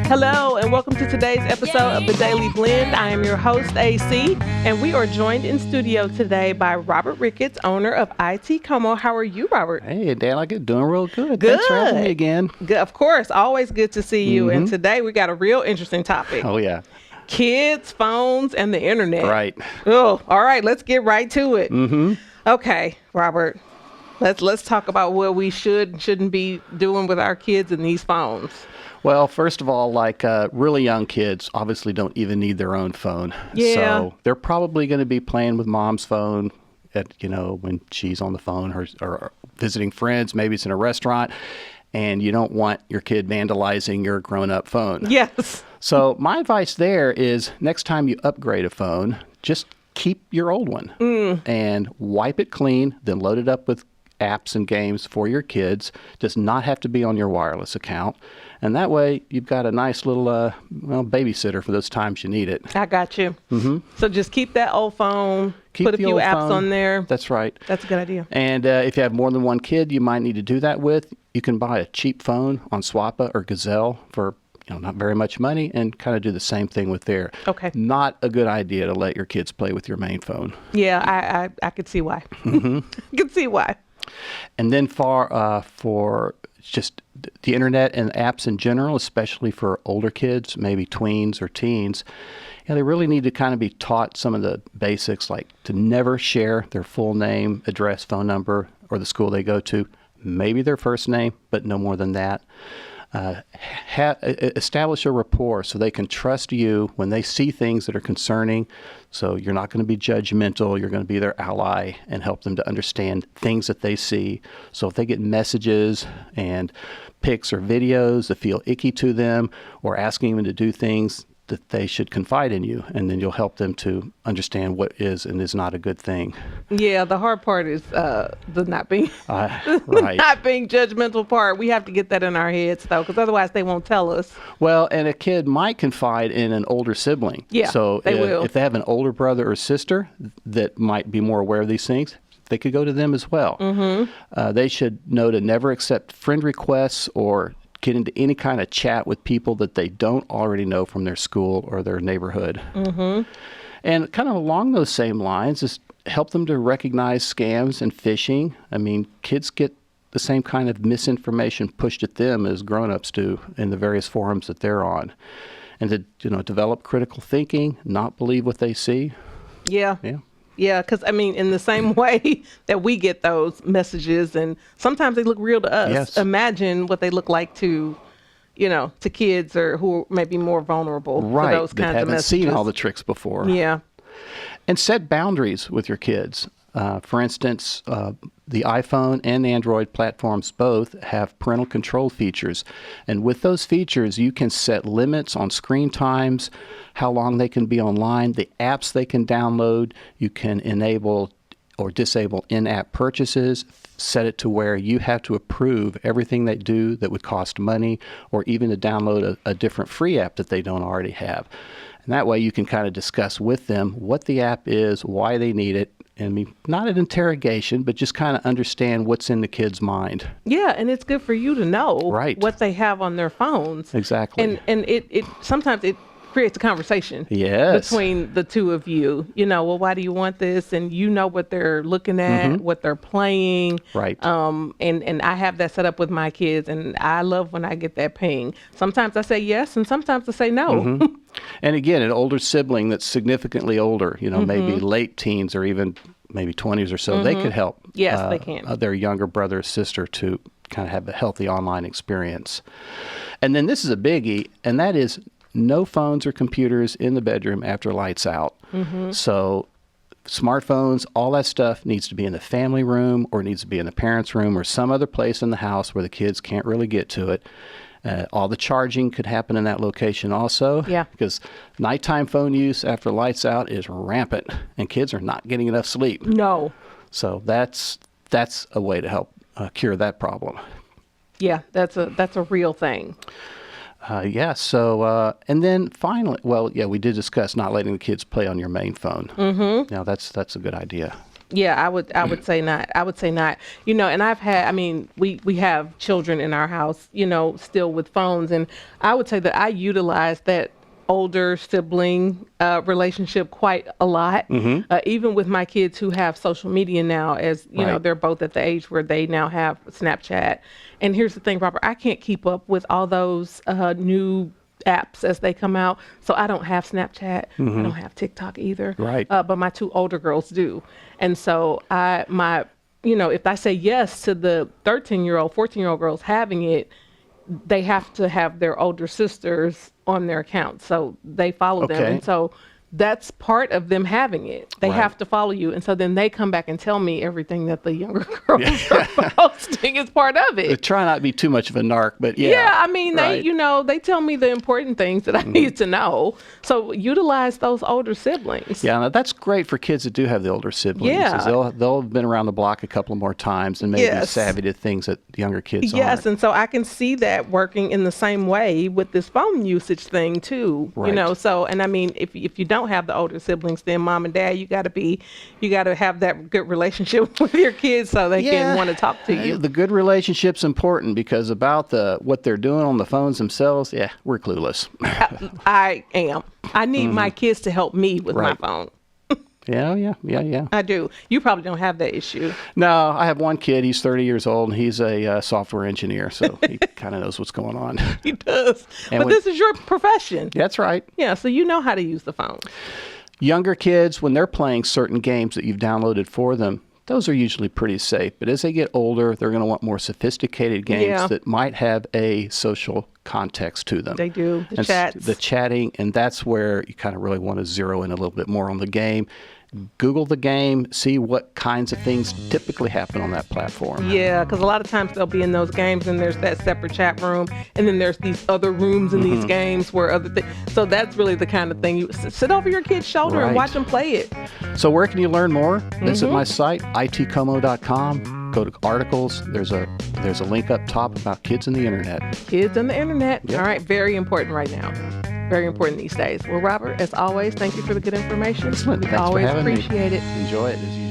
Hello, and welcome to today's episode of The Daily Blend. I am your host, AC, and we are joined in studio today by Robert Ricketts, owner of ITCOMO. How are you, Robert? Hey, Dan, I'm doing real good. Good. Thanks for having me again. Good. Of course, always good to see you. And today we got a real interesting topic. Oh, yeah. Kids, phones, and the internet. Right. Oh, all right. Let's get right to it. Okay, Robert. Let's talk about what we should and shouldn't be doing with our kids and these phones. Well, first of all, really young kids obviously don't even need their own phone. Yeah. So they're probably going to be playing with mom's phone when she's on the phone or visiting friends. Maybe it's in a restaurant, and you don't want your kid vandalizing your grown-up phone. Yes. So my advice there is next time you upgrade a phone, just keep your old one and wipe it clean, then load it up with apps and games for your kids. Does not have to be on your wireless account. And that way you've got a nice little babysitter for those times you need it. I got you. So just keep that old phone, put a few apps on there. That's right. That's a good idea. And if you have more than one kid you might need to do that with, you can buy a cheap phone on Swappa or Gazelle for not very much money, and kind of do the same thing with there. Okay. Not a good idea to let your kids play with your main phone. Yeah, I could see why. I could see why. And then for just the internet and apps in general, especially for older kids, maybe tweens or teens, they really need to kind of be taught some of the basics, like to never share their full name, address, phone number, or the school they go to, maybe their first name, but no more than that. Establish a rapport so they can trust you when they see things that are concerning. So you're not going to be judgmental. You're going to be their ally and help them to understand things that they see. So if they get messages and pics or videos that feel icky to them, or asking them to do things, that they should confide in you, and then you'll help them to understand what is and is not a good thing. Yeah, the hard part is the not being right. not being judgmental part. We have to get that in our heads, though, because otherwise they won't tell us. Well, and a kid might confide in an older sibling. Yeah, so they will. If they have an older brother or sister that might be more aware of these things, they could go to them as well. They should know to never accept friend requests or get into any kind of chat with people that they don't already know from their school or their neighborhood. And kind of along those same lines is help them to recognize scams and phishing. I mean, kids get the same kind of misinformation pushed at them as grown-ups do in the various forums that they're on. And to develop critical thinking, not believe what they see. Yeah. Yeah, because, in the same way that we get those messages, and sometimes they look real to us. Yes. Imagine what they look like to kids or who may be more vulnerable to those kinds of messages. Haven't seen all the tricks before. Yeah. And set boundaries with your kids. For instance, the iPhone and Android platforms both have parental control features. And with those features, you can set limits on screen times, how long they can be online, the apps they can download. You can enable or disable in-app purchases, set it to where you have to approve everything they do that would cost money, or even to download a different free app that they don't already have. And that way you can kind of discuss with them what the app is, why they need it, and not an interrogation, but just kind of understand what's in the kid's mind. Yeah, and it's good for you to know what they have on their phones. Exactly. And it sometimes it creates a conversation between the two of you. Well, why do you want this? And what they're looking at, what they're playing. Right. And I have that set up with my kids, and I love when I get that ping. Sometimes I say yes, and sometimes I say no. And again, an older sibling that's significantly older, maybe late teens or even maybe 20s or so, they could help they can. Their younger brother or sister to kind of have a healthy online experience. And then this is a biggie, and that is no phones or computers in the bedroom after lights out. So smartphones, all that stuff needs to be in the family room, or needs to be in the parents' room, or some other place in the house where the kids can't really get to it. All the charging could happen in that location also. Yeah. Because nighttime phone use after lights out is rampant, and kids are not getting enough sleep. No. So that's a way to help cure that problem. Yeah, that's a real thing. So, and then finally, we did discuss not letting the kids play on your main phone. Now, that's a good idea. Yeah, I would say not. I would say not. And I've had, I mean, we have children in our house, still with phones, and I would say that I utilize that older sibling relationship quite a lot. Even with my kids who have social media now, as Right. they're both at the age where they now have Snapchat. And here's the thing, Robert, I can't keep up with all those new apps as they come out. So I don't have Snapchat. I don't have TikTok either. Right. But my two older girls do. And so if I say yes to the 13-year-old, 14-year-old girls having it, they have to have their older sisters on their account. So they follow them. Okay. And so that's part of them having it. They Right. have to follow you. And so then they come back and tell me everything that the younger girls are posting is part of it. Try not to be too much of a narc, but yeah. Yeah, I mean, right. they tell me the important things that I need to know. So utilize those older siblings. Yeah, now that's great for kids that do have the older siblings. Yeah. 'Cause they'll have been around the block a couple more times and maybe Yes. savvy to things that younger kids Yes, aren't. and so I can see that working in the same way with this phone usage thing too. Right. So, and I mean, if you don't have the older siblings, then mom and dad, you got to have that good relationship with your kids so they can want to talk to you. The good relationship's important because about what they're doing on the phones themselves, we're clueless. I am. I need my kids to help me with Right. my phone. Yeah. I do. You probably don't have that issue. No, I have one kid. He's 30 years old, and he's a software engineer, so he kind of knows what's going on. He does. And But this is your profession. That's right. Yeah, so you know how to use the phone. Younger kids, when they're playing certain games that you've downloaded for them, those are usually pretty safe. But as they get older, they're going to want more sophisticated games Yeah. that might have a social context to them. They do. The And chats. the chatting, and that's where you kind of really want to zero in a little bit more on the game. Google the game, see what kinds of things typically happen on that platform. Yeah, because a lot of times they'll be in those games and there's that separate chat room, and then there's these other rooms in these games where other things. So that's really the kind of thing you sit over your kid's shoulder and Right. watch them play it. So where can you learn more? Visit my site, ITCOMO.com. Go to articles. There's a link up top about kids and the internet. Kids and the internet. Yep. All right, very important right now. Very important these days. Well, Robert, as always, thank you for the good information. Excellent. We Thanks for always having me. appreciate it. Enjoy it as you